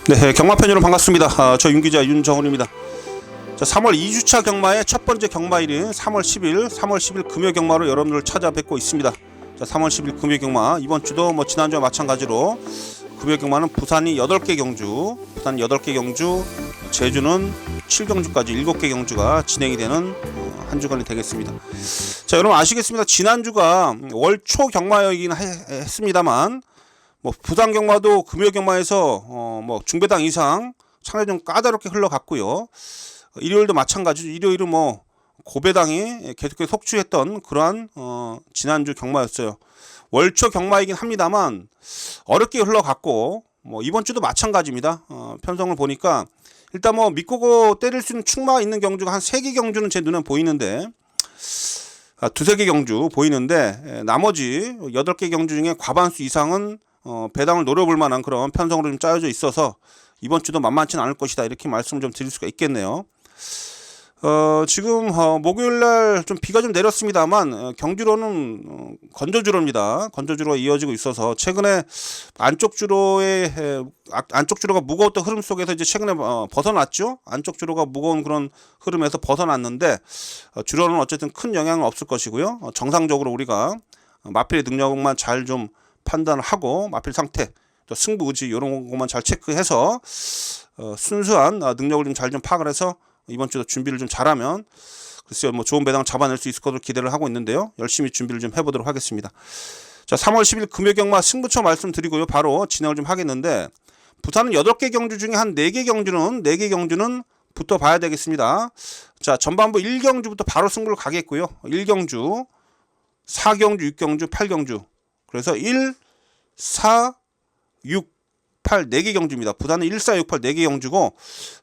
네, 경마편 여러분 반갑습니다. 저 윤기자 윤정훈입니다. 자, 3월 2주차 경마의 첫 번째 경마일인 3월 10일 금요 경마로 여러분들을 찾아뵙고 있습니다. 자, 3월 10일 금요 경마 이번 주도 지난주와 마찬가지로 금요 경마는 부산이 8개 경주, 제주는 7경주까지 7개 경주가 진행이 되는 한 주간이 되겠습니다. 자, 여러분 아시겠습니다. 지난주가 월초 경마이긴 했습니다만 부산 경마도 금요 경마에서 중배당 이상 상당히 좀 까다롭게 흘러갔고요. 일요일도 마찬가지죠. 일요일은 고배당이 계속해서 속출했던 그러한 지난주 경마였어요. 월초 경마이긴 합니다만 어렵게 흘러갔고 이번 주도 마찬가지입니다. 편성을 보니까 일단 믿고 때릴 수 있는 축마가 있는 경주가 한 3개 경주는 제 눈에 보이는데 두세 개 경주 보이는데 나머지 8개 경주 중에 과반수 이상은 배당을 노려볼 만한 그런 편성으로 좀 짜여져 있어서 이번 주도 만만치는 않을 것이다 이렇게 말씀을 좀 드릴 수가 있겠네요. 지금 목요일날 좀 비가 좀 내렸습니다만 경주로는 건조주로입니다. 건조주로가 이어지고 있어서 최근에 안쪽 주로가 무거웠던 흐름 속에서 이제 최근에 벗어났죠. 안쪽 주로가 무거운 그런 흐름에서 벗어났는데 주로는 어쨌든 큰 영향은 없을 것이고요. 정상적으로 우리가 마필의 능력만 잘 좀 판단을 하고 마필 상태 또 승부 의지 이런 것만 잘 체크해서 순수한 능력을 좀 잘 좀 파악을 해서 이번 주도 준비를 좀 잘하면 글쎄요 좋은 배당 잡아낼 수 있을 것으로 기대를 하고 있는데요. 열심히 준비를 좀 해보도록 하겠습니다. 자, 3월 10일 금요경마 승부처 말씀드리고요. 바로 진행을 좀 하겠는데 부산은 8개 경주 중에 한 4개 경주는 붙어 봐야 되겠습니다. 자, 전반부 1경주부터 바로 승부를 가겠고요. 1경주, 4경주, 6경주, 8경주 그래서 1, 4, 6, 8 4개 경주입니다. 부산은 1, 4, 6, 8 4개 경주고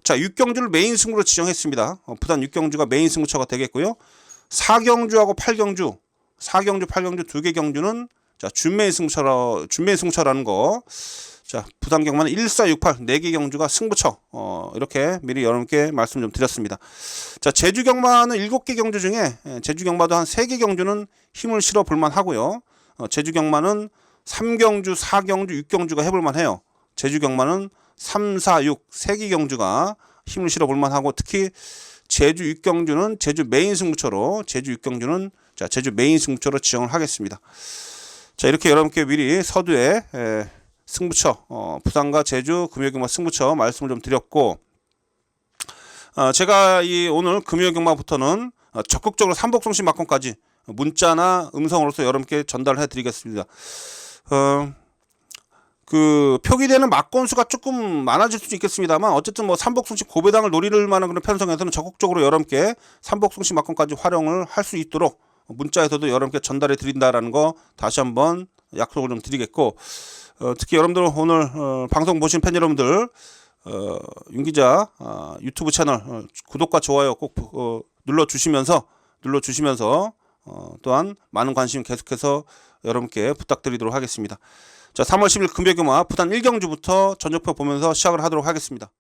자 6경주를 메인 승부로 지정했습니다. 부산 6경주가 메인 승부처가 되겠고요. 4경주하고 8경주 8경주 2개 경주는 자 준메인 승부처라는 거. 자 부산 경마는 1, 4, 6, 8 4개 경주가 승부처 이렇게 미리 여러분께 말씀 좀 드렸습니다. 자 제주 경마는 7개 경주 중에 제주 경마도 한 3개 경주는 힘을 실어 볼만 하고요. 제주 경마는 3경주, 4경주, 6경주가 해볼만 해요. 제주 경마는 3, 4, 6, 3개 경주가 힘을 실어 볼만 하고 특히 제주 6경주는 제주 메인 승부처로 제주 6경주는 자 제주 메인 승부처로 지정을 하겠습니다. 자 이렇게 여러분께 미리 서두에 승부처 부산과 제주 금요경마 승부처 말씀을 좀 드렸고 제가 오늘 금요경마부터는 적극적으로 삼복송신 막권까지 문자나 음성으로서 여러분께 전달해 드리겠습니다. 표기되는 막권수가 조금 많아질 수도 있겠습니다만 어쨌든 삼복송신 고배당을 노릴 만한 그런 편성에서는 적극적으로 여러분께 삼복송신 막권까지 활용을 할 수 있도록 문자에서도 여러분께 전달해 드린다라는 거 다시 한번 약속을 좀 드리겠고 특히 여러분들 오늘 방송 보신 팬 여러분들 윤기자 유튜브 채널 구독과 좋아요 꼭 눌러주시면서 또한 많은 관심 계속해서 여러분께 부탁드리도록 하겠습니다. 자, 3월 10일 금요경마 부산 1경주부터 전적표 보면서 시작을 하도록 하겠습니다.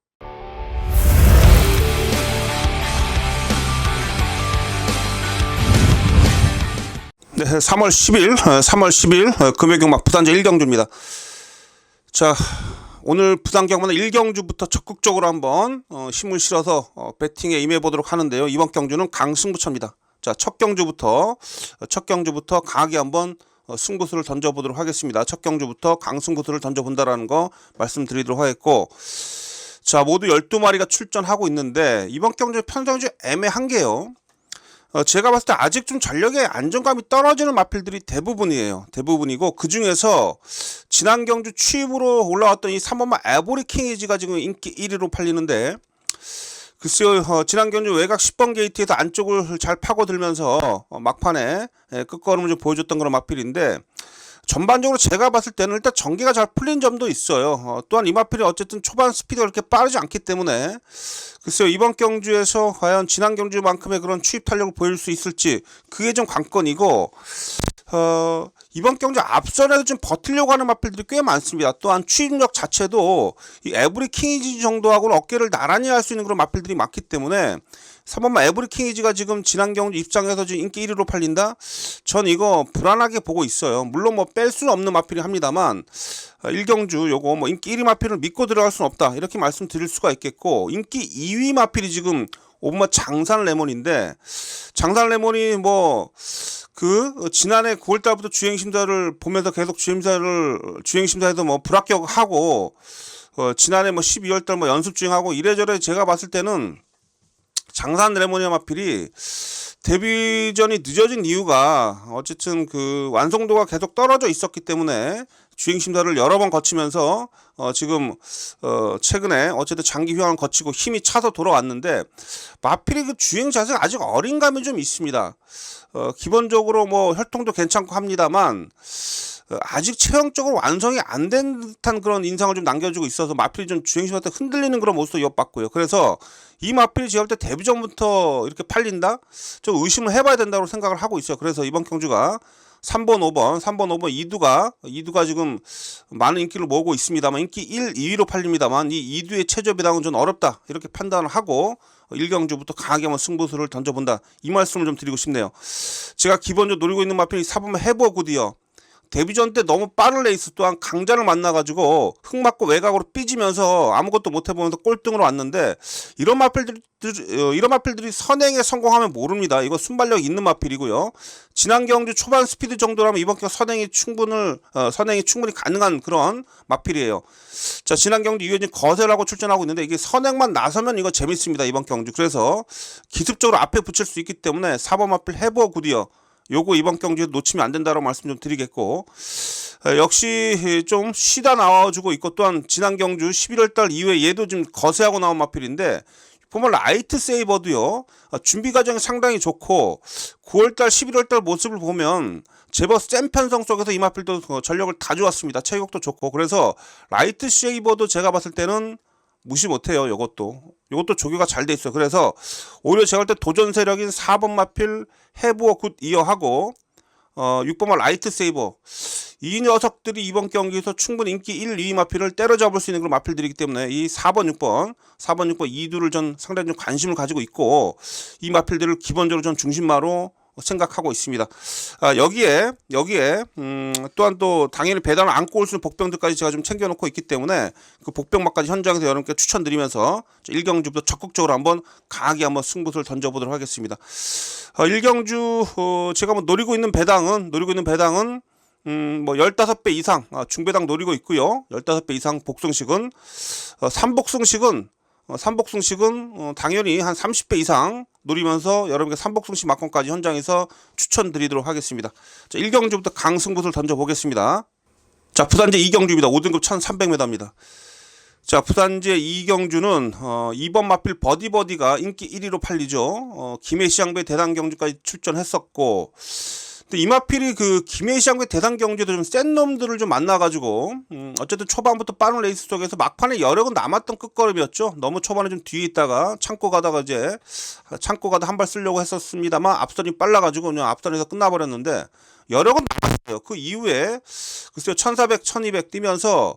네, 3월 10일 금요경마 부산제 1경주입니다. 자, 오늘 부산 경마는 1경주부터 적극적으로 한번 힘을 실어서 배팅에 임해 보도록 하는데요. 이번 경주는 강승부처입니다. 자, 첫 경주부터 강하게 한번 승부수를 던져보도록 하겠습니다. 첫 경주부터 강승부수를 던져본다라는 거 말씀드리도록 하겠고 자 모두 12마리가 출전하고 있는데 이번 경주 편성이 좀 애매한 게요. 제가 봤을 때 아직 좀 전력의 안정감이 떨어지는 마필들이 대부분이고 그 중에서 지난 경주 취입으로 올라왔던 이 3번마 에보리킹이지가 지금 인기 1위로 팔리는데 글쎄요 지난 경주 외곽 10번 게이트에서 안쪽을 잘 파고들면서 막판에 끝걸음을 좀 보여줬던 그런 마필인데 전반적으로 제가 봤을 때는 일단 전개가 잘 풀린 점도 있어요. 또한 이 마필이 어쨌든 초반 스피드가 그렇게 빠르지 않기 때문에 글쎄요 이번 경주에서 과연 지난 경주만큼의 그런 취입 탄력을 보일 수 있을지 그게 좀 관건이고 이번 경주 앞선에서 좀 버티려고 하는 마필들이 꽤 많습니다. 또한 추진력 자체도 이 에브리 킹이지 정도하고는 어깨를 나란히 할 수 있는 그런 마필들이 많기 때문에 3번만 에브리 킹이지가 지금 지난 경주 입장에서 지금 인기 1위로 팔린다? 전 이거 불안하게 보고 있어요. 물론 뭐 뺄 수는 없는 마필이 합니다만 1경주 요거 뭐 인기 1위 마필을 믿고 들어갈 수는 없다 이렇게 말씀드릴 수가 있겠고, 인기 2위 마필이 지금 5번마 장산 레몬인데, 장산 레몬이 뭐 지난해 9월달부터 주행심사를 보면서 계속 주행심사에도 뭐 불합격하고, 지난해 뭐 12월달 뭐 연습주행하고 이래저래 제가 봤을 때는 장산 레모니아 마필이 데뷔전이 늦어진 이유가 어쨌든 그 완성도가 계속 떨어져 있었기 때문에 주행심사를 여러 번 거치면서 지금 최근에 어쨌든 장기 휴양을 거치고 힘이 차서 돌아왔는데, 마필이 그 주행 자세가 아직 어린 감이 좀 있습니다. 기본적으로 뭐 혈통도 괜찮고 합니다만 아직 체형적으로 완성이 안 된 듯한 그런 인상을 좀 남겨주고 있어서 마필이 좀 주행심사 때 흔들리는 그런 모습도 이어봤고요. 그래서 이 마필이 제가 볼 때 데뷔전부터 이렇게 팔린다? 좀 의심을 해봐야 된다고 생각을 하고 있어요. 그래서 이번 경주가 3번, 5번 이두가 지금 많은 인기를 모으고 있습니다만 인기 1, 2위로 팔립니다만 이 이두의 최저 배당은 좀 어렵다 이렇게 판단을 하고 1경주부터 강하게 한번 승부수를 던져본다 이 말씀을 좀 드리고 싶네요. 제가 기본적으로 노리고 있는 마필이 4번 해버 굿이요. 데뷔전 때 너무 빠른 레이스, 또한 강자를 만나가지고 흙 맞고 외곽으로 삐지면서 아무것도 못해보면서 꼴등으로 왔는데, 이런 마필들이 선행에 성공하면 모릅니다. 이거 순발력 있는 마필이고요. 지난 경주 초반 스피드 정도라면 이번 경주 선행이 충분히 가능한 그런 마필이에요. 자, 지난 경주 이어진 거세라고 출전하고 있는데 이게 선행만 나서면 이거 재밌습니다. 이번 경주. 그래서 기습적으로 앞에 붙일 수 있기 때문에 4번 마필 해버 굿이요. 요거 이번 경주에 놓치면 안 된다라고 말씀 좀 드리겠고, 역시 좀 쉬다 나와주고 있고, 또한 지난 경주 11월달 이후에 얘도 좀 거세하고 나온 마필인데, 보면 라이트 세이버도요 준비 과정이 상당히 좋고 9월달 11월달 모습을 보면 제법 센 편성 속에서 이 마필도 전력을 다 주었습니다. 체격도 좋고. 그래서 라이트 세이버도 제가 봤을 때는 무시 못해요. 요것도 조교가 잘 돼 있어요. 그래서 오히려 제가 볼 때 도전 세력인 4번 마필 해부어 굿 이어하고 6번마 라이트 세이버, 이 녀석들이 이번 경기에서 충분히 인기 1, 2위 마필을 때려잡을 수 있는 그런 마필들이기 때문에 이 4번, 6번 이두를 전 상당히 좀 관심을 가지고 있고, 이 마필들을 기본적으로 전 중심마로 생각하고 있습니다. 여기에 또한 또 당연히 배당을 안고 올 수 있는 복병들까지 제가 좀 챙겨놓고 있기 때문에 그 복병마까지 현장에서 여러분께 추천드리면서 1경주부터 적극적으로 한번 강하게 한번 승부수를 던져보도록 하겠습니다. 1경주 제가 뭐 노리고 있는 배당은 뭐 15배 이상 중배당 노리고 있고요. 15배 이상 복승식은 삼복승식은 당연히 한 30배 이상 노리면서 여러분께 삼복승식 막권까지 현장에서 추천드리도록 하겠습니다. 자, 1경주부터 강승부수를 던져보겠습니다. 자, 부산제 2경주입니다. 5등급 1300m입니다. 자, 부산제 2경주는 2번 마필 버디가 인기 1위로 팔리죠. 김해시장배 대단경주까지 출전했었고, 이 마필이 그 김해시장배 대단경주에도 좀 센 놈들을 좀 만나가지고 어쨌든 초반부터 빠른 레이스 속에서 막판에 여력은 남았던 끝걸음이었죠. 너무 초반에 좀 뒤에 있다가 참고 가다 한 발 쓰려고 했었습니다만 앞선이 빨라가지고 그냥 앞선에서 끝나버렸는데, 여력은 남았어요. 그 이후에 글쎄요 1400, 1200 뛰면서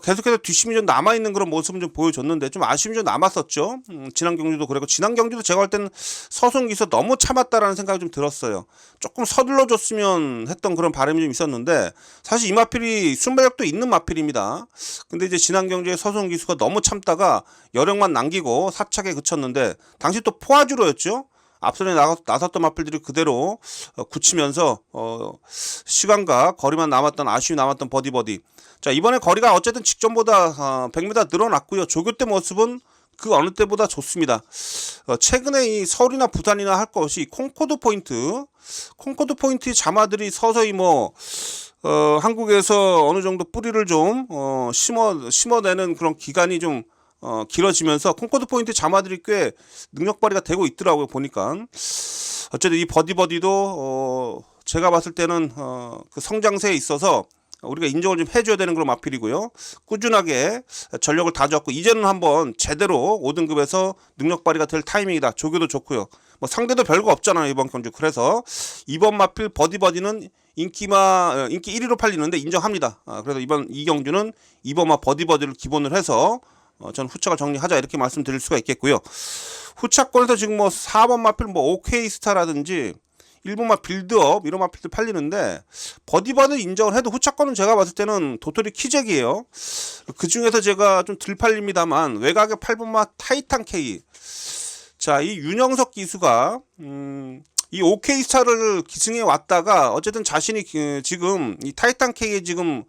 계속해서 뒷심이 좀 남아있는 그런 모습은 좀 보여줬는데 좀 아쉬움이 좀 남았었죠. 지난 경주도 그랬고, 지난 경주도 제가 볼 때는 서순기에서 너무 참았다라는 생각이 좀 들었어요. 조금 서둘러줬으면 했던 그런 바람이 좀 있었는데, 사실 이 마필이 순발력도 있는 마필입니다. 근데 이제 지난 경주에 서순기수가 너무 참다가 여력만 남기고 사착에 그쳤는데, 당시 또 포화주로였죠. 앞선에 나섰던 마필들이 그대로 굳히면서 시간과 거리만 남았던, 아쉬움이 남았던 버디. 자, 이번에 거리가 어쨌든 직전보다 100m 늘어났고요. 조교 때 모습은 그 어느 때보다 좋습니다. 최근에 이 서울이나 부산이나 할 것이 콩코드 포인트 자마들이 서서히 한국에서 어느 정도 뿌리를 좀 심어내는 그런 기간이 좀 길어지면서 콩코드 포인트 자마들이 꽤 능력 발휘가 되고 있더라고요. 보니까 어쨌든 이 버디도 제가 봤을 때는 그 성장세에 있어서 우리가 인정을 좀 해줘야 되는 그런 마필이고요. 꾸준하게 전력을 다졌고 이제는 한번 제대로 5등급에서 능력 발휘가 될 타이밍이다. 조교도 좋고요. 뭐 상대도 별거 없잖아요, 이번 경주. 그래서 이번 마필 버디버디는 인기 1위로 팔리는데 인정합니다. 그래서 이 경주는 이번 마 버디버디를 기본으로 해서 전 후착을 정리하자 이렇게 말씀드릴 수가 있겠고요. 후착권에서 지금 뭐 4번 마필 뭐 OK 스타라든지 1번 마 빌드업 이런 마필들 팔리는데 버디버디 인정을 해도 후착권은 제가 봤을 때는 도토리 키잭이에요. 그 중에서 제가 좀 덜 팔립니다만 외곽의 8번 마 타이탄 K. 자, 이 윤영석 기수가 이 OK 스타를 기승해 왔다가 어쨌든 자신이 지금 이 타이탄 K에 지금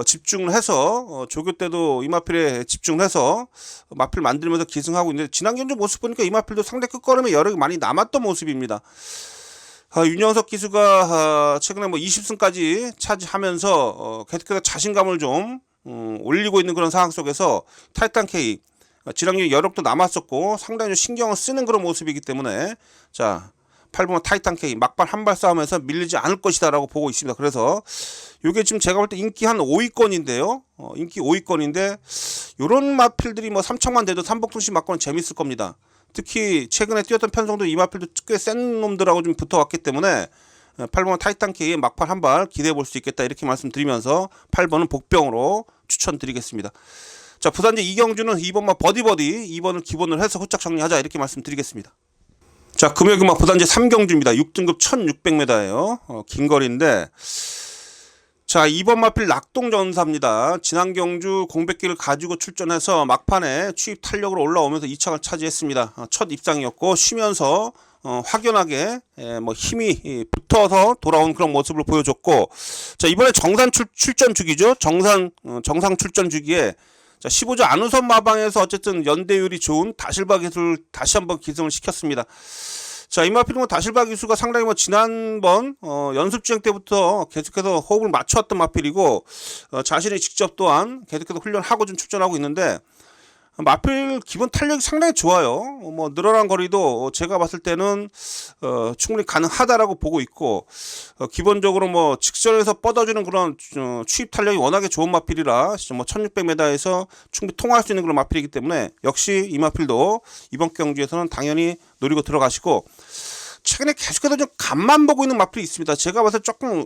집중을 해서 조교 때도 이 마필에 집중을 해서 마필 만들면서 기승하고 있는데 지난 경주 모습 보니까 이 마필도 상대 끝걸음에 여력이 많이 남았던 모습입니다. 윤영석 기수가 최근에 뭐 20승까지 차지하면서 계속해서 자신감을 좀 올리고 있는 그런 상황 속에서 타이탄 K 지난 경기 여력도 남았었고 상당히 좀 신경을 쓰는 그런 모습이기 때문에 자 8번 타이탄 K 막판 한발 싸움에서 밀리지 않을 것이다라고 보고 있습니다. 그래서 이게 지금 제가 볼 때 인기 한 5위권인데요. 인기 5위권인데 요런 마필들이 뭐 3척만 돼도 삼복통신 맞고는 재밌을 겁니다. 특히 최근에 뛰었던 편성도 이 마필도 꽤 센 놈들하고 좀 붙어왔기 때문에 8번 타이탄 K의 막판 한발 기대해 볼 수 있겠다 이렇게 말씀드리면서 8번은 복병으로 추천드리겠습니다. 자, 부산제 이경주는 2번만 버디버디 2번을 기본으로 해서 후착 정리하자 이렇게 말씀드리겠습니다. 자, 금요일은 부산제 3경주입니다. 6등급 1600m예요. 긴 거리인데 자, 2번 마필 낙동전사입니다. 지난 경주 공백기를 가지고 출전해서 막판에 추입 탄력으로 올라오면서 2착을 차지했습니다. 첫 입상이었고 쉬면서 확연하게 뭐 힘이 붙어서 돌아온 그런 모습을 보여줬고 자, 이번에 정상 출전 주기죠. 정상 출전 주기에 자, 15조 안우선 마방에서 어쨌든 연대율이 좋은 다실바 기술 다시 한번 기승을 시켰습니다. 자, 이 마필은 뭐 다실바 기수가 상당히 뭐 지난번 연습 주행 때부터 계속해서 호흡을 맞춰왔던 마필이고 자신이 직접 또한 계속해서 훈련하고 좀 출전하고 있는데 마필 기본 탄력이 상당히 좋아요. 뭐 늘어난 거리도 제가 봤을 때는 충분히 가능하다라고 보고 있고 기본적으로 뭐 직선에서 뻗어주는 그런 추입 탄력이 워낙에 좋은 마필이라 뭐 1600m에서 충분히 통화할 수 있는 그런 마필이기 때문에 역시 이 마필도 이번 경주에서는 당연히 노리고 들어가시고 최근에 계속해서 좀 간만 보고 있는 마필이 있습니다. 제가 봐서 조금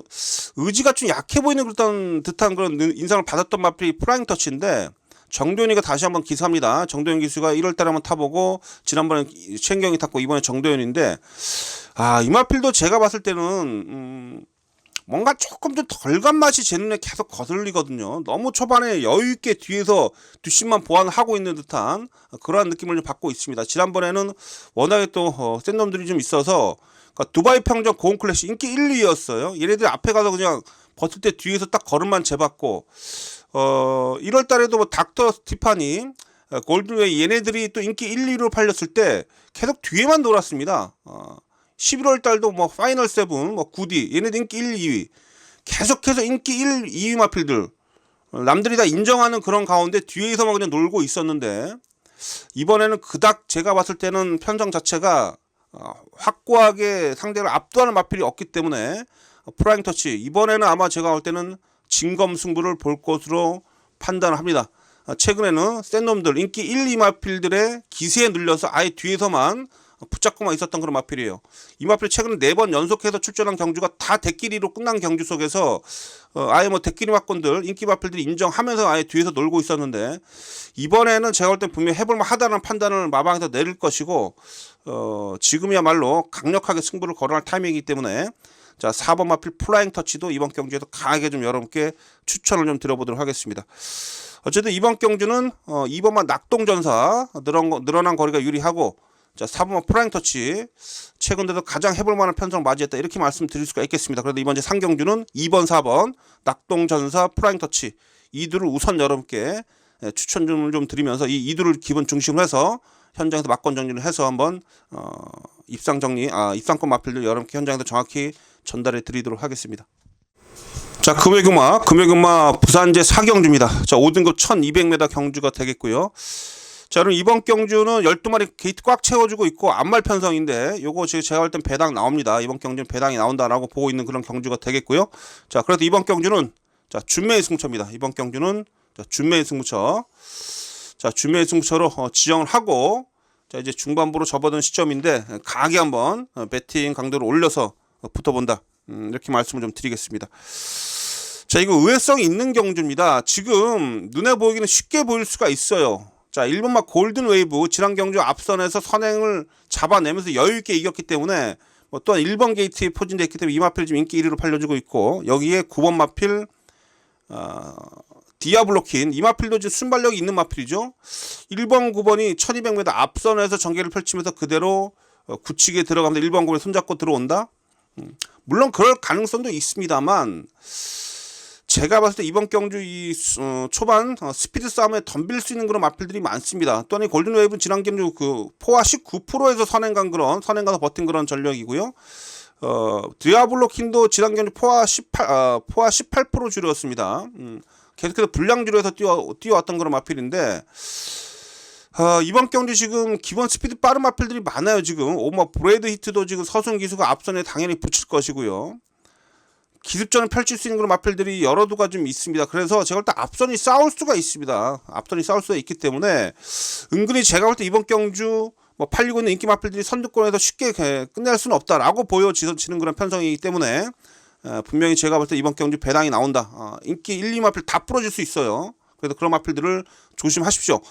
의지가 좀 약해 보이는 그런 듯한 그런 인상을 받았던 마필이 프라잉 터치인데 정도현이가 다시 한번 기사합니다. 정도현 기수가 1월달에 한번 타보고 지난번에 최은경이 탔고 이번에 정도현인데 이 마필도 제가 봤을 때는 뭔가 조금 좀 덜간 맛이 제 눈에 계속 거슬리거든요. 너무 초반에 여유있게 뒤에서 뒷심만 보완하고 있는 듯한 그러한 느낌을 좀 받고 있습니다. 지난번에는 워낙에 또 센 놈들이 좀 있어서 그러니까 두바이 평전 고온 클래시 인기 1, 2였어요. 얘네들이 앞에 가서 그냥 버틸 때 뒤에서 딱 걸음만 재봤고 1월 달에도 뭐 닥터 스티파니 골드웨이 얘네들이 또 인기 1, 2로 팔렸을 때 계속 뒤에만 놀았습니다. 11월 달도 뭐 파이널 세븐 뭐 구디 얘네들 인기 1, 2위 계속해서 인기 1, 2위 마필들 남들이 다 인정하는 그런 가운데 뒤에서만 그냥 놀고 있었는데 이번에는 그닥 제가 봤을 때는 편성 자체가 확고하게 상대를 압도하는 마필이 없기 때문에 프라잉 터치 이번에는 아마 제가 볼 때는 진검승부를 볼 것으로 판단을 합니다. 최근에는 센 놈들 인기 1, 2 마필들의 기세에 눌려서 아예 뒤에서만 붙잡고만 있었던 그런 마필이에요. 이 마필 최근에 4번 연속해서 출전한 경주가 다 대끼리로 끝난 경주 속에서 아예 뭐 대끼리 막건들 인기 마필들이 인정하면서 아예 뒤에서 놀고 있었는데 이번에는 제가 볼 때 분명히 해볼만 하다는 판단을 마방에서 내릴 것이고 지금이야말로 강력하게 승부를 거론할 타이밍이기 때문에 자 4번 마필 플라잉 터치도 이번 경주에도 강하게 좀 여러분께 추천을 좀 드려보도록 하겠습니다. 어쨌든 이번 경주는 2번만 낙동전사 늘어난 거리가 유리하고 자 4번만 플라잉 터치 최근 들어 가장 해볼 만한 편성을 맞이했다 이렇게 말씀드릴 수가 있겠습니다. 그래도 이번 제 상경주는 2번 4번 낙동전사 플라잉 터치 이 둘을 우선 여러분께 추천을 좀 드리면서 이 둘을 기본 중심으로 해서 현장에서 막권 정리를 해서 한번 입상권 마필들 여러분께 현장에서 정확히 전달해 드리도록 하겠습니다. 자, 금요금마 부산제 4경주입니다. 자, 5등급 1200m 경주가 되겠고요. 자, 그럼 이번 경주는 12마리 게이트 꽉 채워주고 있고 안말 편성인데 요거 지금 제가 할 땐 배당 나옵니다. 이번 경주는 배당이 나온다라고 보고 있는 그런 경주가 되겠고요. 자, 그래도 이번 경주는 자, 준매의 승부처입니다. 이번 경주는 자, 준매의 승부처. 자, 준매의 승부처로 지정을 하고 자, 이제 중반부로 접어든 시점인데 강하게 한번 배팅 강도를 올려서 붙어본다. 이렇게 말씀을 좀 드리겠습니다. 자, 이거 의외성이 있는 경주입니다. 지금 눈에 보이기는 쉽게 보일 수가 있어요. 자, 1번마 골든 웨이브 지난 경주 앞선에서 선행을 잡아내면서 여유있게 이겼기 때문에 또한 1번 게이트에 포진되어 있기 때문에 이 마필이 지금 인기 1위로 팔려주고 있고, 여기에 9번 마필 디아블로킨, 이 마필도 지금 순발력이 있는 마필이죠. 1번 9번이 1200m 앞선에서 전개를 펼치면서 그대로 굳히게 들어가면서 1번 9번이 손잡고 들어온다. 물론 그럴 가능성도 있습니다만, 제가 봤을 때 이번 경주 이 초반 스피드 싸움에 덤빌 수 있는 그런 마필들이 많습니다. 또한 이 골든웨이브는 지난 경주 그 포화 19%에서 선행 가서 버틴 그런 전력이고요. 디아블로킨도 지난 경주 포화 18% 줄였습니다. 계속해서 불량 줄여서 뛰어왔던 그런 마필인데, 이번 경주 지금 기본 스피드 빠른 마필들이 많아요. 지금 오마 브레이드 히트도 지금 서순 기수가 앞선에 당연히 붙일 것이고요. 기습전을 펼칠 수 있는 그런 마필들이 여러 두가 좀 있습니다. 그래서 제가 볼 때 앞선이 싸울 수가 있습니다. 앞선이 싸울 수가 있기 때문에 은근히 제가 볼 때 이번 경주 팔리고 있는 인기 마필들이 선두권에서 쉽게 끝낼 수는 없다라고 보여지는 그런 편성이기 때문에 분명히 제가 볼 때 이번 경주 배당이 나온다. 인기 1, 2마필 다 부러질 수 있어요. 그래서 그런 마필들을 조심하십시오.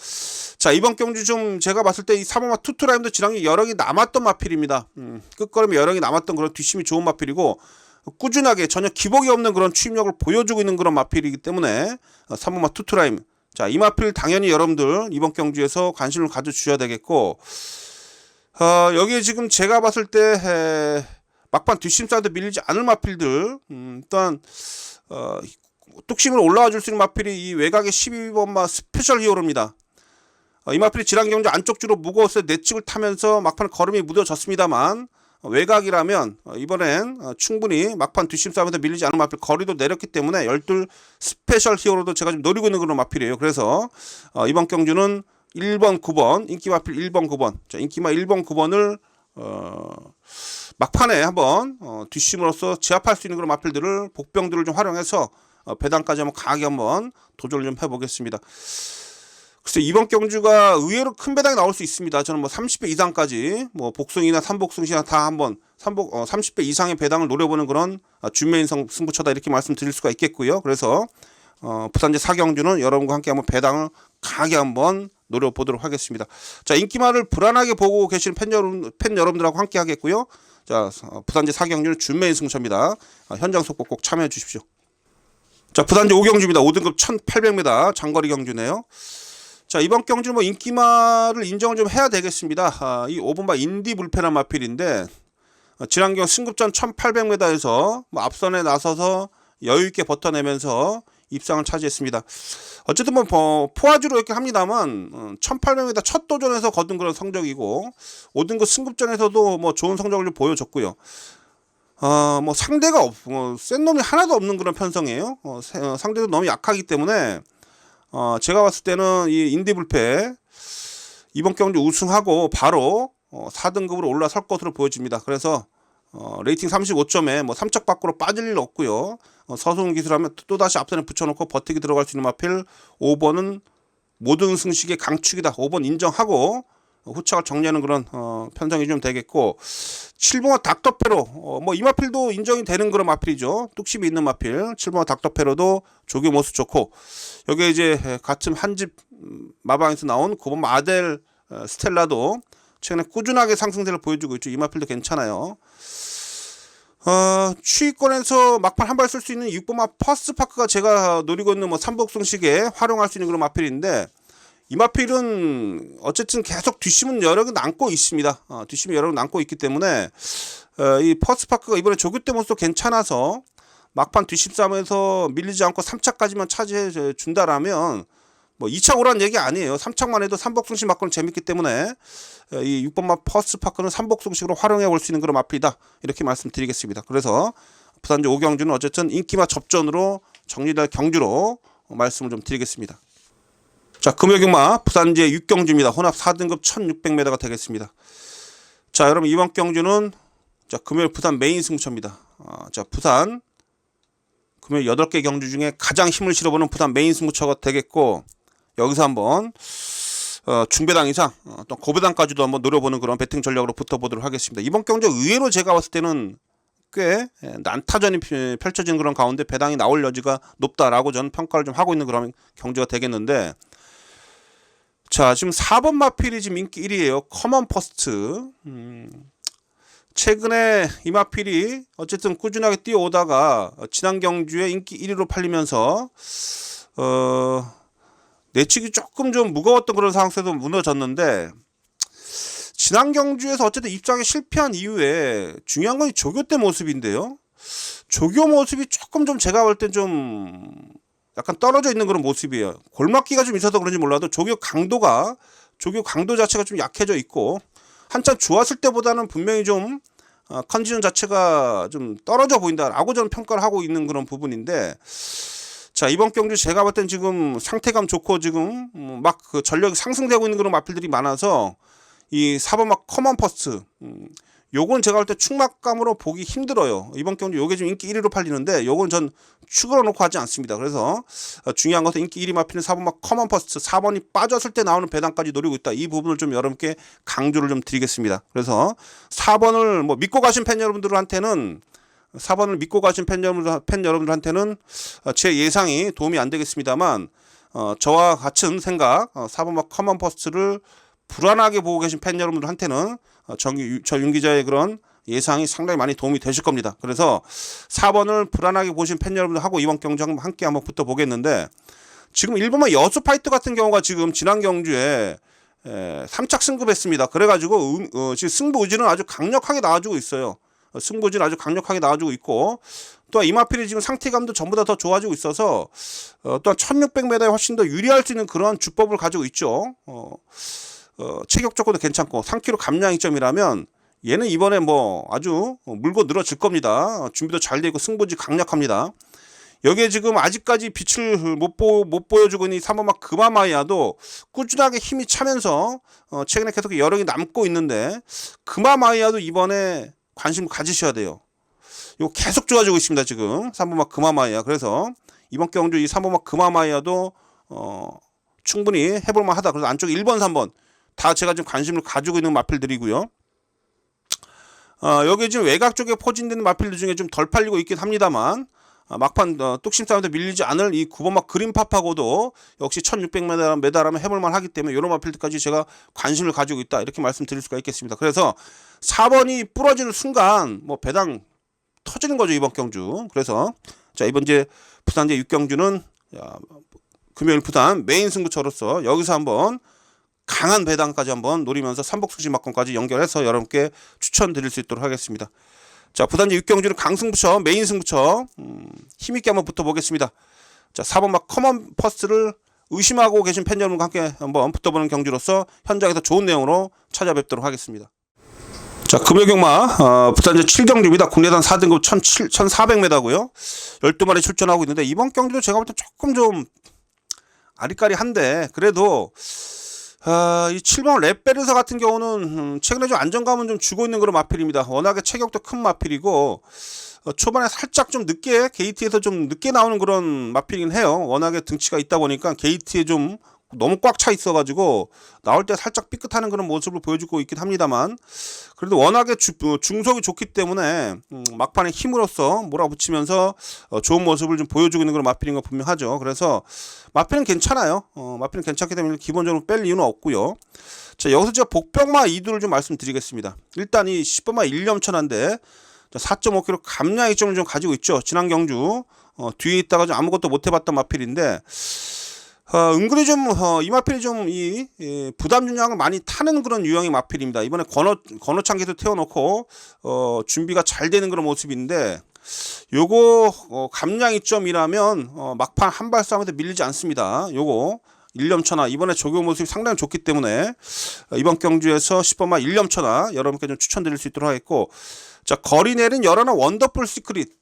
자, 이번 경주 좀 제가 봤을 때 이 3호마 투투라임도 지난해 여력이 남았던 마필입니다. 끝걸음에 여력이 남았던 그런 뒷심이 좋은 마필이고, 꾸준하게 전혀 기복이 없는 그런 추임력을 보여주고 있는 그런 마필이기 때문에 3호마 투투라임, 자, 이 마필 당연히 여러분들 이번 경주에서 관심을 가져주셔야 되겠고, 여기에 지금 제가 봤을 때 막판 뒷심 싸움도 밀리지 않을 마필들, 일단 뚝심으로 올라와 줄 수 있는 마필이 이 외곽의 12번마 스페셜 히어로입니다. 이 마필이 지난 경주 안쪽 주로 무거웠을 때 내측을 타면서 막판 걸음이 무뎌졌습니다만, 외곽이라면 이번엔 충분히 막판 뒷심 싸움에서 밀리지 않은 마필, 거리도 내렸기 때문에 12 스페셜 히어로도 제가 좀 노리고 있는 그런 마필이에요. 그래서 이번 경주는 1번 9번 인기 마필 1번 9번, 자, 인기마 1번 9번을 막판에 한번 뒷심으로써 제압할 수 있는 그런 마필들을, 복병들을 좀 활용해서 배당까지 한번 강하게 한번 도전을 좀 해보겠습니다. 글쎄, 이번 경주가 의외로 큰 배당이 나올 수 있습니다. 저는 30배 이상까지 복승이나 3복승시나 다 한번 30배 이상의 배당을 노려보는 그런 준메인 승부처다, 이렇게 말씀드릴 수가 있겠고요. 그래서 부산제 4경주는 여러분과 함께 한번 배당을 강하게 한번 노려보도록 하겠습니다. 자, 인기마를 불안하게 보고 계시는 팬 여러분들하고 함께 하겠고요. 자, 부산제 4경주는 준메인 승부처입니다. 현장 속보 꼭 참여해 주십시오. 자, 부산제 5경주입니다. 5등급 1800m 장거리 경주네요. 자, 이번 경주는 인기마를 인정을 좀 해야 되겠습니다. 이 5번마 인디 불펜한 마필인데, 지난 경주 승급전 1800m에서 앞선에 나서서 여유있게 버텨내면서 입상을 차지했습니다. 어쨌든 포화주로 이렇게 합니다만 1800m 첫 도전에서 거둔 그런 성적이고, 5등급 승급전에서도 좋은 성적을 좀 보여줬고요. 상대가 센 놈이 하나도 없는 그런 편성이에요. 상대도 너무 약하기 때문에 제가 봤을 때는 이 인디불패 이번 경주 우승하고 바로 4등급으로 올라설 것으로 보여집니다. 그래서 레이팅 35점에 3척 밖으로 빠질 일 없고요. 서수훈 기술하면 또다시 앞선에 붙여놓고 버티기 들어갈 수 있는 마필 5번은 모든 승식의 강축이다. 5번 인정하고 후착을 정리하는 그런 편성이 좀 되겠고, 7번화 닥터페로 이 마필도 인정이 되는 그런 마필이죠. 뚝심이 있는 마필 7번화 닥터페로도 조교 모습 좋고, 여기에 이제 같은 한집 마방에서 나온 9번 아델 스텔라도 최근에 꾸준하게 상승세를 보여주고 있죠. 이 마필도 괜찮아요. 추위권에서 막판 한 발 쓸 수 있는 6번마 퍼스트파크가 제가 노리고 있는 3복승식에 활용할 수 있는 그런 마필인데, 이 마필은 어쨌든 계속 뒷심은 여력이 남고 있습니다. 뒷심이 여력이 남고 있기 때문에 이 퍼스트파크가 이번에 조교 때 모습도 괜찮아서 막판 뒷심 싸움에서 밀리지 않고 3차까지만 차지해 준다라면 2차 오라는 얘기 아니에요. 3차만 해도 3복승식 맞고는 재밌기 때문에 이 6번마 퍼스트파크는 3복승식으로 활용해 볼 수 있는 그런 마필이다, 이렇게 말씀드리겠습니다. 그래서 부산제 5경주는 어쨌든 인기마 접전으로 정리될 경주로 말씀을 좀 드리겠습니다. 자, 금요경마 부산제 6경주입니다. 혼합 4등급 1600m가 되겠습니다. 자, 여러분, 이번 경주는 금요일 부산 메인 승부처입니다. 자, 부산 금요일 8개 경주 중에 가장 힘을 실어보는 부산 메인 승부처가 되겠고, 여기서 한번 중배당 이상 또 고배당까지도 한번 노려보는 그런 배팅 전략으로 붙어보도록 하겠습니다. 이번 경주 의외로 제가 봤을 때는 꽤 난타전이 펼쳐지는 그런 가운데 배당이 나올 여지가 높다라고 저는 평가를 좀 하고 있는 그런 경주가 되겠는데, 자 지금 4번 마필이 지금 인기 1위에요. 커먼 퍼스트. 최근에 이 마필이 어쨌든 꾸준하게 뛰어오다가 지난 경주에 인기 1위로 팔리면서 내치기 조금 좀 무거웠던 그런 상황 속에서 무너졌는데, 지난 경주에서 어쨌든 입장에 실패한 이후에 중요한 건 조교 때 모습인데요. 조교 모습이 조금 좀 제가 볼 땐 좀 약간 떨어져 있는 그런 모습이에요. 골막기가 좀 있어서 그런지 몰라도 조교 강도 자체가 좀 약해져 있고, 한참 좋았을 때보다는 분명히 좀 컨디션 자체가 좀 떨어져 보인다라고 저는 평가를 하고 있는 그런 부분인데, 자 이번 경주 제가 볼 땐 지금 상태감 좋고 지금 막 그 전력이 상승되고 있는 그런 마필들이 많아서 이 4번 막 커먼 퍼스트 요건 제가 볼 때 축막감으로 보기 힘들어요. 이번 경주 요게 좀 인기 1위로 팔리는데 요건 전 축으로 놓고 하지 않습니다. 그래서 중요한 것은 인기 1위 마필은 4번 막 커먼 퍼스트, 4번이 빠졌을 때 나오는 배당까지 노리고 있다. 이 부분을 좀 여러분께 강조를 좀 드리겠습니다. 그래서 4번을 뭐 믿고 가신 팬 여러분들한테는 4번을 믿고 가신 팬 여러분들한테는 제 예상이 도움이 안 되겠습니다만, 저와 같은 생각 4번 막 커먼 퍼스트를 불안하게 보고 계신 팬 여러분들한테는 저 윤 기자의 그런 예상이 상당히 많이 도움이 되실 겁니다. 그래서 4번을 불안하게 보신 팬 여러분들하고 이번 경주 함께 한번 붙어보겠는데, 지금 1번만 여수 파이터 같은 경우가 지금 지난 경주에 3착 승급했습니다. 그래가지고 지금 승부 의지는 아주 강력하게 나와주고 있어요. 승부지는 아주 강력하게 나와주고 있고, 또한 이마필이 지금 상태감도 전부 다 더 좋아지고 있어서 또한 1600m에 훨씬 더 유리할 수 있는 그런 주법을 가지고 있죠. 체격 조건도 괜찮고 3kg 감량 이점이라면 얘는 이번에 뭐 아주 물고 늘어질 겁니다. 준비도 잘 되고 승부지 강력합니다. 여기에 지금 아직까지 빛을 못 보여주고 있는 이 3번 막 그마마이아도 꾸준하게 힘이 차면서 최근에 계속 여력이 남고 있는데, 그마마이아도 이번에 관심을 가지셔야 돼요. 이거 계속 좋아지고 있습니다. 지금 3번 막 그마마이아. 그래서 이번 경주 이 3번 막 그마마이아도 충분히 해볼만 하다. 그래서 안쪽 1번 3번 다 제가 지금 관심을 가지고 있는 마필들이고요. 여기 지금 외곽 쪽에 포진되는 마필들 중에 좀 덜 팔리고 있긴 합니다만, 막판 뚝심 싸움에서 밀리지 않을 이 9번 막 그린팝하고도 역시 1600m라면 해볼만 하기 때문에 이런 마필들까지 제가 관심을 가지고 있다, 이렇게 말씀드릴 수가 있겠습니다. 그래서 4번이 부러지는 순간 뭐 배당 터지는 거죠, 이번 경주. 그래서 자 이번 이제 부산제 6경주는 금요일 부산 메인 승부처로서 여기서 한번 강한 배당까지 한번 노리면서 삼복승신막권까지 연결해서 여러분께 추천드릴 수 있도록 하겠습니다. 자 부산제 6경주는 강승부처, 메인 승부처 힘있게 한번 붙어보겠습니다. 자 4번 막 커먼 퍼스트를 의심하고 계신 팬 여러분과 함께 한번 붙어보는 경주로서 현장에서 좋은 내용으로 찾아뵙도록 하겠습니다. 자 금요 경마 부산제 7경주입니다. 국내단 4등급 1400m고요. 12마리 출전하고 있는데, 이번 경주도 제가 볼 때 조금 좀 아리까리한데, 그래도 이 7번 랩베르사 같은 경우는 최근에 좀 안정감은 좀 주고 있는 그런 마필입니다. 워낙에 체격도 큰 마필이고 초반에 살짝 좀 늦게 게이트에서 좀 늦게 나오는 그런 마필이긴 해요. 워낙에 등치가 있다 보니까 게이트에 좀 너무 꽉 차 있어가지고 나올 때 살짝 삐끗하는 그런 모습을 보여주고 있긴 합니다만, 그래도 워낙에 중속이 좋기 때문에 막판에 힘으로써 몰아붙이면서 좋은 모습을 좀 보여주고 있는 그런 마필인 거 분명하죠. 그래서 마필은 괜찮아요. 마필은 괜찮기 때문에 기본적으로 뺄 이유는 없고요. 자 여기서 제가 복병마 2두를 좀 말씀드리겠습니다. 일단 이 10번마 1념천한데 4.5kg 감량 이점을 좀 가지고 있죠. 지난 경주 뒤에 있다가 좀 아무것도 못 해봤던 마필인데, 은근히 좀 이 마필이 좀 이 부담 중량을 많이 타는 그런 유형의 마필입니다. 이번에 건어창기도 태워놓고 준비가 잘 되는 그런 모습인데, 요거 감량 이점이라면 막판 한발 싸움에서 밀리지 않습니다. 요거 1념천하 이번에 적용 모습이 상당히 좋기 때문에 이번 경주에서 10번마 1념천하 여러분께 좀 추천드릴 수 있도록 하겠고, 자 거리 내린 열하나 원더풀 시크릿.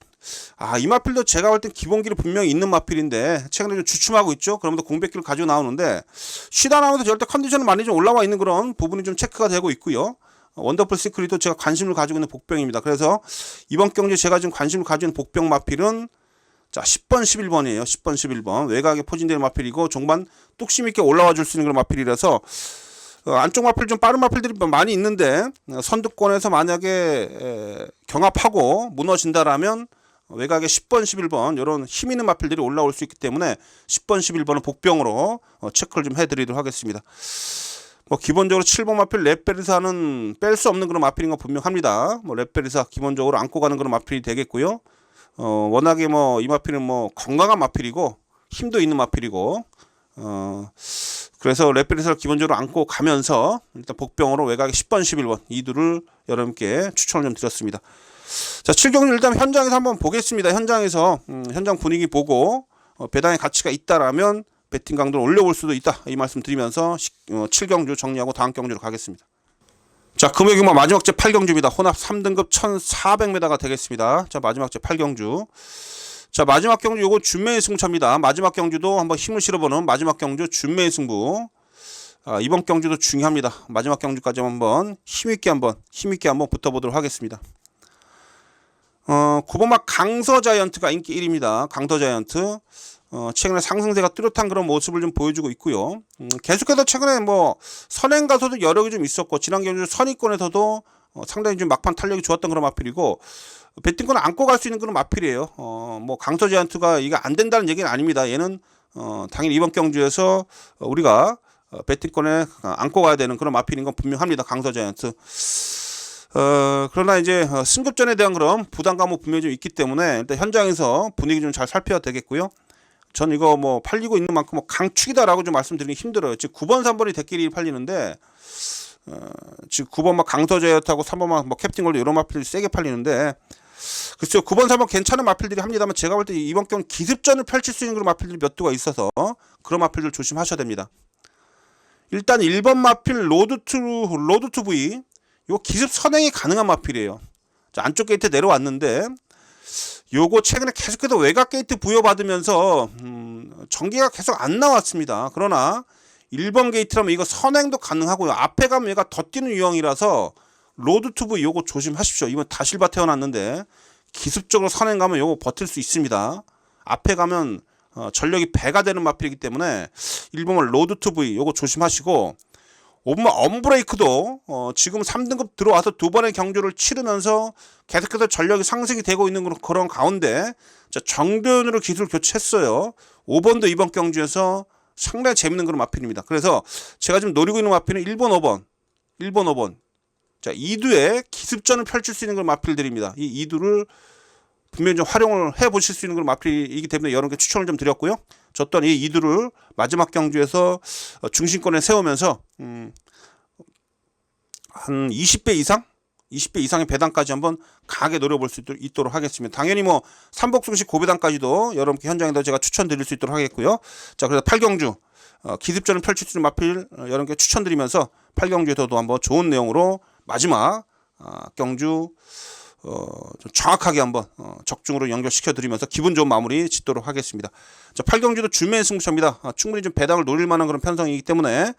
이 마필도 제가 볼 땐 기본기를 분명히 있는 마필인데 최근에 좀 주춤하고 있죠. 그러면서 공백기를 가지고 나오는데, 쉬다 나오면서 절대 컨디션은 많이 좀 올라와 있는 그런 부분이 좀 체크가 되고 있고요. 원더풀 시크릿도 제가 관심을 가지고 있는 복병입니다. 그래서 이번 경주에 제가 지금 관심을 가지고 있는 복병 마필은 자, 10번, 11번이에요. 10번, 11번. 외곽에 포진되는 마필이고 종반 뚝심 있게 올라와 줄 수 있는 그런 마필이라서 안쪽 마필 좀 빠른 마필들이 많이 있는데 선두권에서 만약에 경합하고 무너진다라면 외곽에 10번, 11번 이런 힘 있는 마필들이 올라올 수 있기 때문에 10번, 11번은 복병으로 체크를 좀 해드리도록 하겠습니다. 뭐 기본적으로 7번 마필 렛베리사는 뺄 수 없는 그런 마필인 건 분명합니다. 뭐 렛베리사 기본적으로 안고 가는 그런 마필이 되겠고요. 워낙에 뭐 이 마필은 뭐 건강한 마필이고 힘도 있는 마필이고 그래서 렛베리사를 기본적으로 안고 가면서 일단 복병으로 외곽에 10번, 11번 이 둘을 여러분께 추천을 좀 드렸습니다. 자, 7경주 일단 현장에서 한번 보겠습니다. 현장에서 현장 분위기 보고 배당의 가치가 있다라면 배팅 강도를 올려볼 수도 있다 이 말씀 드리면서 7경주 정리하고 다음 경주로 가겠습니다. 자, 금요일 경마 마지막 제 8경주입니다. 혼합 3등급 1400m가 되겠습니다. 자, 마지막 제 8경주. 자, 마지막 경주 요거 준매의 승차입니다. 마지막 경주도 한번 힘을 실어보는 마지막 경주 준매의 승부. 이번 경주도 중요합니다. 마지막 경주까지 한번 힘있게 한번 붙어보도록 하겠습니다. 9번 막 강서자이언트가 인기 1위입니다. 강서자이언트. 최근에 상승세가 뚜렷한 그런 모습을 좀 보여주고 있고요. 계속해서 최근에 뭐 선행 가서도 여력이 좀 있었고 지난 경주 선의권에서도 상당히 좀 막판 탄력이 좋았던 그런 마필이고 배팅권 안고 갈 수 있는 그런 마필이에요. 뭐 강서자이언트가 이게 안 된다는 얘기는 아닙니다. 얘는 당연히 이번 경주에서 우리가 배팅권에 안고 가야 되는 그런 마필인 건 분명합니다. 강서자이언트. 그러나 이제 승급전에 대한 그런 부담감은 분명히 좀 있기 때문에 일단 현장에서 분위기 좀 잘 살펴야 되겠고요. 전 이거 뭐 팔리고 있는 만큼 뭐 강축이다라고 좀 말씀드리기 힘들어요. 지금 9번, 3번이 대끼리 팔리는데 지금 9번 막 강서제였다고 3번 막 뭐 캡틴골드 이런 마필들이 세게 팔리는데 글쎄요 9번, 3번 괜찮은 마필들이 합니다만 제가 볼 때 이번 경우 기습전을 펼칠 수 있는 그런 마필들이 몇 두가 있어서 그런 마필들 조심하셔야 됩니다. 일단 1번 마필 로드 투 V 요 기습 선행이 가능한 마필이에요. 자, 안쪽 게이트 내려왔는데 요거 최근에 계속해서 외곽 게이트 부여받으면서 전기가 계속 안 나왔습니다. 그러나 1번 게이트라면 이거 선행도 가능하고요. 앞에 가면 얘가 더 뛰는 유형이라서 로드 투브 요거 조심하십시오. 이번 다실바 태어났는데 기습적으로 선행 가면 요거 버틸 수 있습니다. 앞에 가면 전력이 배가 되는 마필이기 때문에 1번은 로드 투브 요거 조심하시고 5번 언브레이크도 지금 3등급 들어와서 두 번의 경주를 치르면서 계속해서 전력이 상승이 되고 있는 그런 가운데 정도현으로 기술 교체했어요. 5번도 이번 경주에서 상당히 재밌는 그런 마필입니다. 그래서 제가 지금 노리고 있는 마필은 1번, 5번. 자, 2두에 기습전을 펼칠 수 있는 그런 마필들입니다. 이 2두를 분명히 좀 활용을 해 보실 수 있는 그런 마필이기 때문에 여러분께 추천을 좀 드렸고요. 저 또한 이 2두를 마지막 경주에서 중심권에 세우면서 한 20배 이상의 배당까지 한번 강하게 노려볼 수 있도록 하겠습니다. 당연히 뭐 삼복승식 고배당까지도 여러분께 현장에서 제가 추천드릴 수 있도록 하겠고요. 자, 그래서 8경주 기습전을 펼칠 수 있는 마필 여러분께 추천드리면서 8경주에서도 한번 좋은 내용으로 마지막 경주 좀 정확하게 한번 적중으로 연결시켜 드리면서 기분 좋은 마무리 짓도록 하겠습니다. 자, 8경주도 준매의 승부차입니다. 충분히 좀 배당을 노릴 만한 그런 편성이기 때문에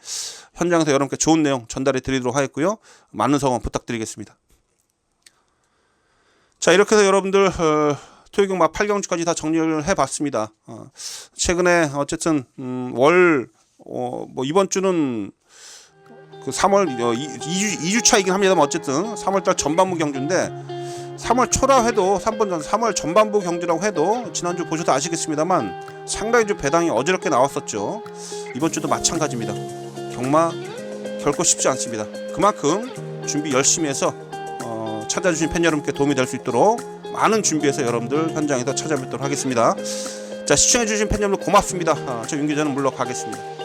현장에서 여러분께 좋은 내용 전달해 드리도록 하겠고요. 많은 성원 부탁드리겠습니다. 자, 이렇게 해서 여러분들 토요일경마 8경주까지 다 정리를 해봤습니다. 최근에 어쨌든 뭐 이번 주는 그 3월 2주차이긴 합니다만 어쨌든 3월달 전반부 경주인데 3월 초라 해도 3번 전 3월 전반부 경주라고 해도 지난주 보셔도 아시겠습니다만 상당히 좀 배당이 어지럽게 나왔었죠. 이번 주도 마찬가지입니다. 경마 결코 쉽지 않습니다. 그만큼 준비 열심히 해서 찾아주신 팬 여러분께 도움이 될 수 있도록 많은 준비해서 여러분들 현장에서 찾아뵙도록 하겠습니다. 자, 시청해주신 팬 여러분 고맙습니다. 저 윤 기자는 물러가겠습니다.